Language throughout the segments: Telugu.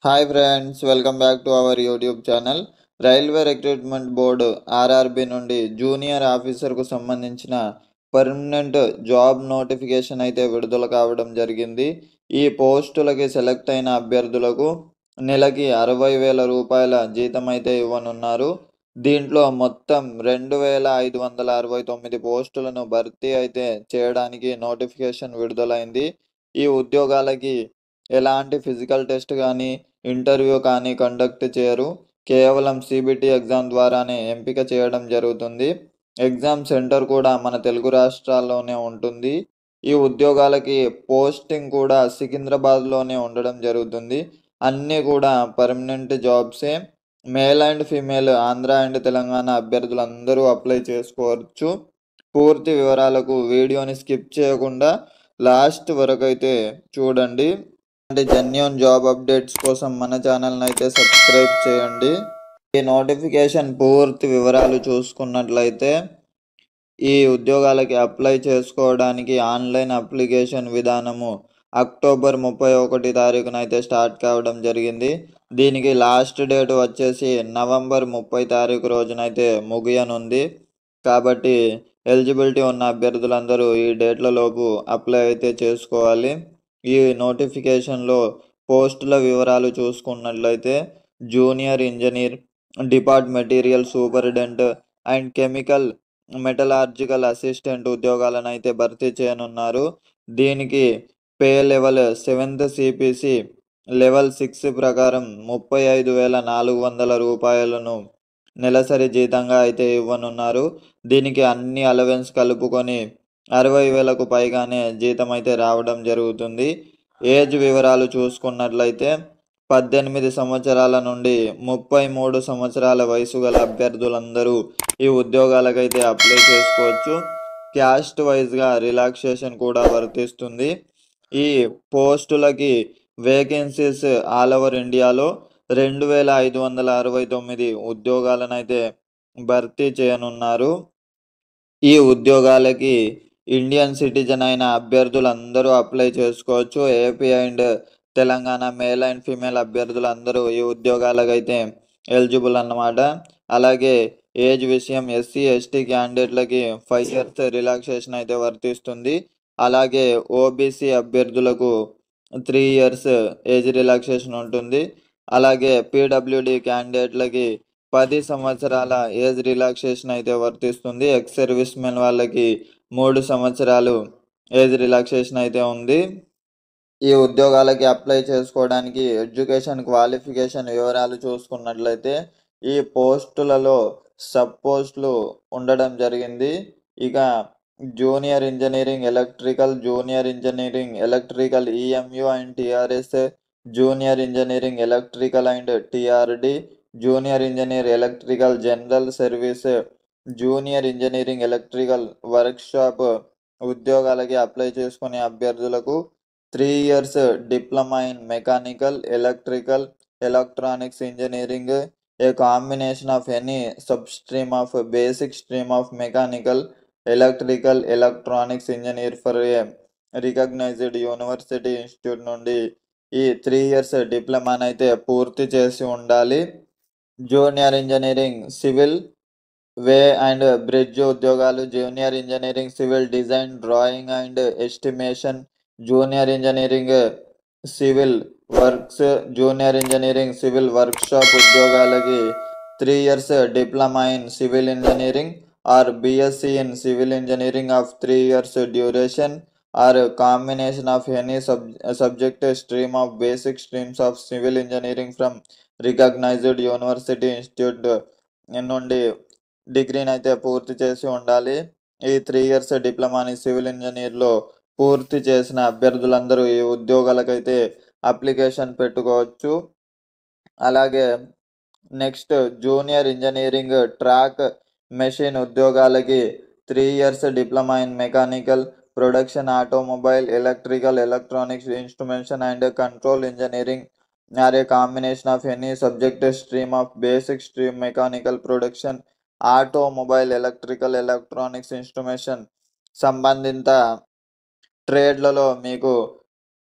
Hi friends, welcome back to our YouTube channel. Railway recruitment board RRB నుండి జూనియర్ ఆఫీసర్కు సంబంధించిన పర్మనెంట్ జాబ్ నోటిఫికేషన్ అయితే విడుదల కావడం జరిగింది. ఈ పోస్టులకి సెలెక్ట్ అయిన అభ్యర్థులకు నెలకి 60,000 రూపాయల జీతం అయితే ఇవ్వనున్నారు. దీంట్లో మొత్తం 2,569 పోస్టులను భర్తీ అయితే చేయడానికి నోటిఫికేషన్ విడుదలైంది. ఈ ఉద్యోగాలకి ఎలాంటి ఫిజికల్ టెస్ట్ కానీ ఇంటర్వ్యూ కానీ కండక్ట్ చేయరు. కేవలం సిబిటి ఎగ్జామ్ ద్వారానే ఎంపిక చేయడం జరుగుతుంది. ఎగ్జామ్ సెంటర్ కూడా మన తెలుగు రాష్ట్రాల్లోనే ఉంటుంది. ఈ ఉద్యోగాలకి పోస్టింగ్ కూడా సికింద్రాబాద్లోనే ఉండడం జరుగుతుంది. అన్నీ కూడా పర్మనెంట్ జాబ్సే. Male and female Andhra and Telangana అభ్యర్థులందరూ అప్లై చేసుకోవచ్చు. పూర్తి వివరాలకు వీడియోని స్కిప్ చేయకుండా లాస్ట్ వరకు అయితే చూడండి. జెన్యూన్ జాబ్ అప్డేట్స్ కోసం మన ఛానల్ని అయితే సబ్స్క్రైబ్ చేయండి. ఈ నోటిఫికేషన్ పూర్తి వివరాలు చూసుకున్నట్లయితే ఈ ఉద్యోగాలకి అప్లై చేసుకోవడానికి ఆన్లైన్ అప్లికేషన్ విధానము అక్టోబర్ 31 తారీఖున అయితే స్టార్ట్ కావడం జరిగింది. దీనికి లాస్ట్ డేట్ వచ్చేసి నవంబర్ 30 తారీఖు రోజునైతే ముగియనుంది. కాబట్టి ఎలిజిబిలిటీ ఉన్న అభ్యర్థులందరూ ఈ డేట్లలోపు అప్లై అయితే చేసుకోవాలి. ఈ నోటిఫికేషన్లో పోస్టుల వివరాలు చూసుకున్నట్లయితే junior engineer, depart material superintendent and chemical metallurgical assistant ఉద్యోగాలను అయితే భర్తీ చేయనున్నారు. దీనికి pay level 7th CPC level 6 ప్రకారం 35,400 రూపాయలను నెలసరి జీతంగా అయితే ఇవ్వనున్నారు. దీనికి అన్ని అలవెన్స్ కలుపుకొని 60,000కు పైగానే జీతం అయితే రావడం జరుగుతుంది. ఏజ్ వివరాలు చూసుకున్నట్లయితే 18 సంవత్సరాల నుండి 33 సంవత్సరాల వయసు గల అభ్యర్థులందరూ ఈ ఉద్యోగాలకైతే అప్లై చేసుకోవచ్చు. క్యాస్ట్ వైజ్గా రిలాక్సేషన్ కూడా వర్తిస్తుంది. ఈ పోస్టులకి వేకెన్సీస్ ఆల్ ఓవర్ ఇండియాలో 2,569 ఉద్యోగాలను అయితే భర్తీ చేయనున్నారు. ఈ ఉద్యోగాలకి ఇండియన్ సిటిజన్ అయిన అభ్యర్థులందరూ అప్లై చేసుకోవచ్చు. AP and Telangana male and female అభ్యర్థులందరూ ఈ ఉద్యోగాలకైతే ఎలిజిబుల్ అన్నమాట. అలాగే ఏజ్ విషయం ఎస్సీ ఎస్టీ క్యాండిడేట్లకి 5 years రిలాక్సేషన్ అయితే వర్తిస్తుంది. అలాగే ఓబీసీ అభ్యర్థులకు 3 years ఏజ్ రిలాక్సేషన్ ఉంటుంది. అలాగే పీడబ్ల్యూడి క్యాండిడేట్లకి 10 సంవత్సరాల ఏజ్ రిలాక్సేషన్ అయితే వర్తిస్తుంది. ఎక్స్ సర్వీస్ మెన్ వాళ్ళకి 3 సంవత్సరాలు ఏజ్ రిలాక్సేషన్ అయితే ఉంది. ఈ ఉద్యోగాలకి అప్లై చేసుకోవడానికి ఎడ్యుకేషన్ క్వాలిఫికేషన్ వివరాలు చూసుకున్నట్లయితే ఈ పోస్టులలో సబ్ పోస్టులు ఉండడం జరిగింది. ఇక junior engineering electrical, junior engineering electrical EMU and TRS, junior engineering electrical and TRD, junior engineer electrical general service, junior engineering electrical workshop ఉద్యోగాలకి అప్లై చేసుకునే అభ్యర్థులకు 3 years diploma in mechanical, electrical, electronics engineering, a combination of any sub stream of basic stream of mechanical, electrical, electronics engineer for a recognised university institute నుండి ఈ 3 years డిప్లొమానైతే పూర్తి చేసి ఉండాలి. Junior engineering civil, way and bridge ఉద్యోగాలు junior engineering civil design, drawing and estimation, junior engineering civil works, junior engineering civil workshop ఉద్యోగాలకి 3 years diploma in civil engineering or BSc in civil engineering of 3 years duration or combination of any subject stream of basic streams of civil engineering from recognised university institute నుండి డిగ్రీని అయితే పూర్తి చేసి ఉండాలి. ఈ 3 years డిప్లొమాని సివిల్ ఇంజనీర్లో పూర్తి చేసిన అభ్యర్థులందరూ ఈ ఉద్యోగాలకైతే అప్లికేషన్ పెట్టుకోవచ్చు. అలాగే next junior engineering track machine ఉద్యోగాలకి 3 years diploma in mechanical, production, automobile, electrical, electronics, instrumentation and control engineering or A combination of any subject stream of basic stream mechanical, production, automobile, electrical, electronics, instrumentation సంబంధిత ట్రేడ్లలో మీకు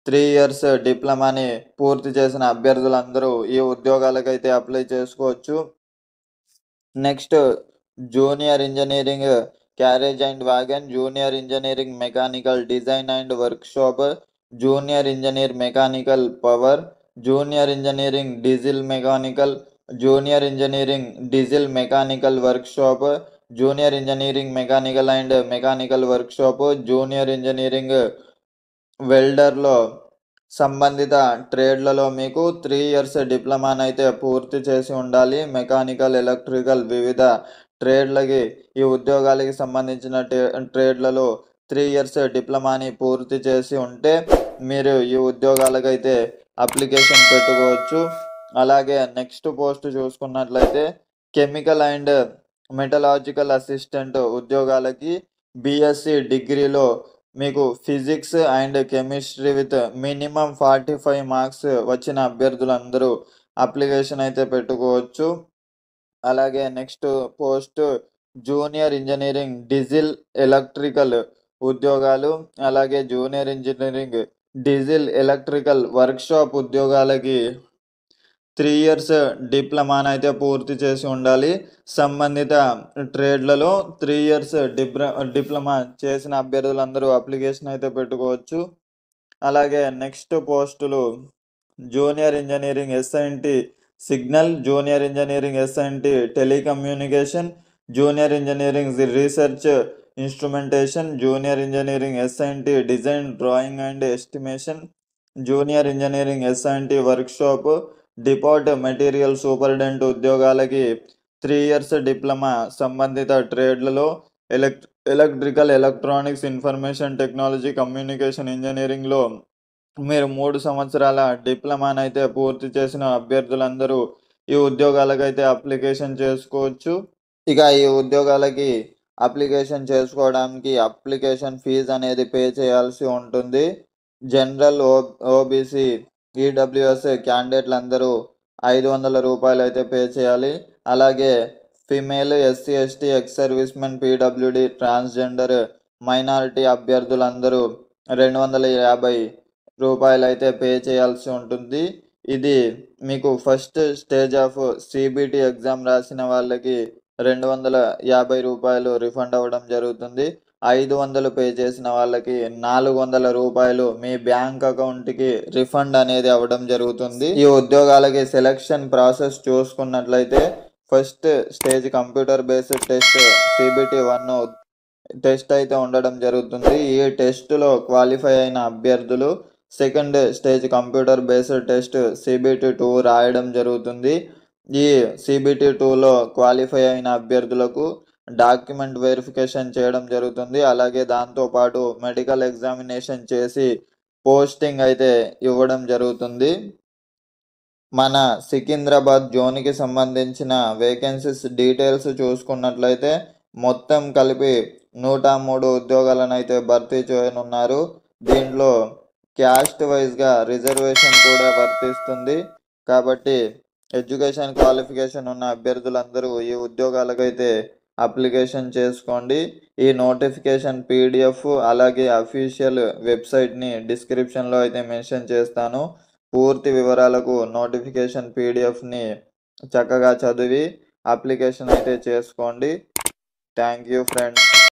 3 ఇయర్స్ డిప్లొమాని పూర్తి చేసిన అభ్యర్థులందరూ ఈ ఉద్యోగాలకైతే అప్లై చేసుకోవచ్చు. Next junior engineering carriage and wagon, junior engineering mechanical design and workshop, junior engineer mechanical power, junior engineering diesel mechanical, junior engineering diesel mechanical workshop, junior engineering mechanical and mechanical workshop, junior engineering వెల్డర్‌లో సంబంధిత ట్రేడ్‌లలో మీకు 3 ఇయర్స్ డిప్లొమానైతే పూర్తి చేసి ఉండాలి. మెకానికల్, ఎలక్ట్రికల్ వివిధ ట్రేడ్‌లకి ఈ ఉద్యోగాలకి సంబంధించిన ట్రేడ్‌లలో 3 ఇయర్స్ డిప్లొమాని పూర్తి చేసి ఉంటే మీరు ఈ ఉద్యోగాలకైతే అప్లికేషన్ పెట్టుకోవచ్చు. అలాగే నెక్స్ట్ పోస్ట్ చూసుకున్నట్లయితే కెమికల్ అండ్ మెటలాజికల్ అసిస్టెంట్ ఉద్యోగాలకి బీఎస్సీ డిగ్రీలో మీకు physics and chemistry with minimum 45 marks వచ్చిన అభ్యర్థులందరూ అప్లికేషన్ అయితే పెట్టుకోవచ్చు. అలాగే next post junior engineering diesel electrical ఉద్యోగాలు, అలాగే junior engineering diesel electrical workshop ఉద్యోగాలకి 3 ఇయర్స్ డిప్లొమానైతే పూర్తి చేసి ఉండాలి. సంబంధిత ట్రేడ్‌లలో 3 ఇయర్స్ డిప్లొమా చేసిన అభ్యర్థులందరూ అప్లికేషన్ అయితే పెట్టుకోవచ్చు. అలాగే నెక్స్ట్ పోస్టులు junior engineering SINT signal, junior engineering SINT telecommunication, junior engineering research instrumentation, junior engineering SINT design drawing and estimation, junior engineering SINT workshop, depart material superintendent ఉద్యోగాలకి 3 ఇయర్స్ డిప్లొమా సంబంధిత ట్రేడ్‌లలో electrical, electronics, information technology, communication ఇంజినీరింగ్‌లో మీరు 3 సంవత్సరాల డిప్లొమానైతే పూర్తి చేసిన అభ్యర్థులందరూ ఈ ఉద్యోగాలకైతే అప్లికేషన్ చేసుకోవచ్చు. ఇక ఈ ఉద్యోగాలకి అప్లికేషన్ చేసుకోవడానికి అప్లికేషన్ ఫీజు అనేది పే చేయాల్సి ఉంటుంది. జనరల్, ఓబీసీ, ఈడబ్ల్యూఎస్ క్యాండిడేట్లందరూ రూ. 500 అయితే పే చేయాలి. అలాగే female, SC, ST, ex servicemen, PWD, transgender, minority అభ్యర్థులందరూ రూ. 250 అయితే పే చేయాల్సి ఉంటుంది. ఇది మీకు first stage of CBT exam రాసిన వాళ్ళకి రూ. 250 రిఫండ్ అవ్వడం జరుగుతుంది. 500 పే చేసిన వాళ్ళకి రూ. 400 మీ బ్యాంక్ అకౌంట్‌కి రిఫండ్ అనేది అవ్వడం జరుగుతుంది. ఈ ఉద్యోగాలకి సెలక్షన్ ప్రాసెస్ చూసుకున్నట్లయితే first stage computer based test CBT 1 test అయితే ఉండడం జరుగుతుంది. ఈ టెస్టులో క్వాలిఫై అయిన అభ్యర్థులు second stage computer based test CBT 2 రాయడం జరుగుతుంది. ఈ సీబీటీ 2లో క్వాలిఫై అయిన అభ్యర్థులకు డాక్యుమెంట్ వెరిఫికేషన్ చేయడం జరుగుతుంది. అలాగే దాంతోపాటు మెడికల్ ఎగ్జామినేషన్ చేసి పోస్టింగ్ అయితే ఇవ్వడం జరుగుతుంది. మన సికింద్రాబాద్ జోన్‌కి సంబంధించిన వేకెన్సీస్ డీటెయిల్స్ చూసుకున్నట్లయితే మొత్తం కలిపి 103 ఉద్యోగాలనైతే భర్తీ చేయనున్నారు. దీంట్లో క్యాస్ట్ వైస్‌గా రిజర్వేషన్ కూడా వర్తిస్తుంది. కాబట్టి ఎడ్యుకేషన్ క్వాలిఫికేషన్ ఉన్న అభ్యర్థులందరూ ఈ ఉద్యోగాలకైతే అప్లికేషన్ చేసుకోండి. ఈ నోటిఫికేషన్ పీడిఎఫ్ అలాగే అఫీషియల్ వెబ్సైట్‌ని డిస్క్రిప్షన్‌లో అయితే మెన్షన్ చేస్తాను. పూర్తి వివరాలకు నోటిఫికేషన్ పీడిఎఫ్‌ని చక్కగా చదివి అప్లికేషన్ అయితే చేసుకోండి. Thank you friends.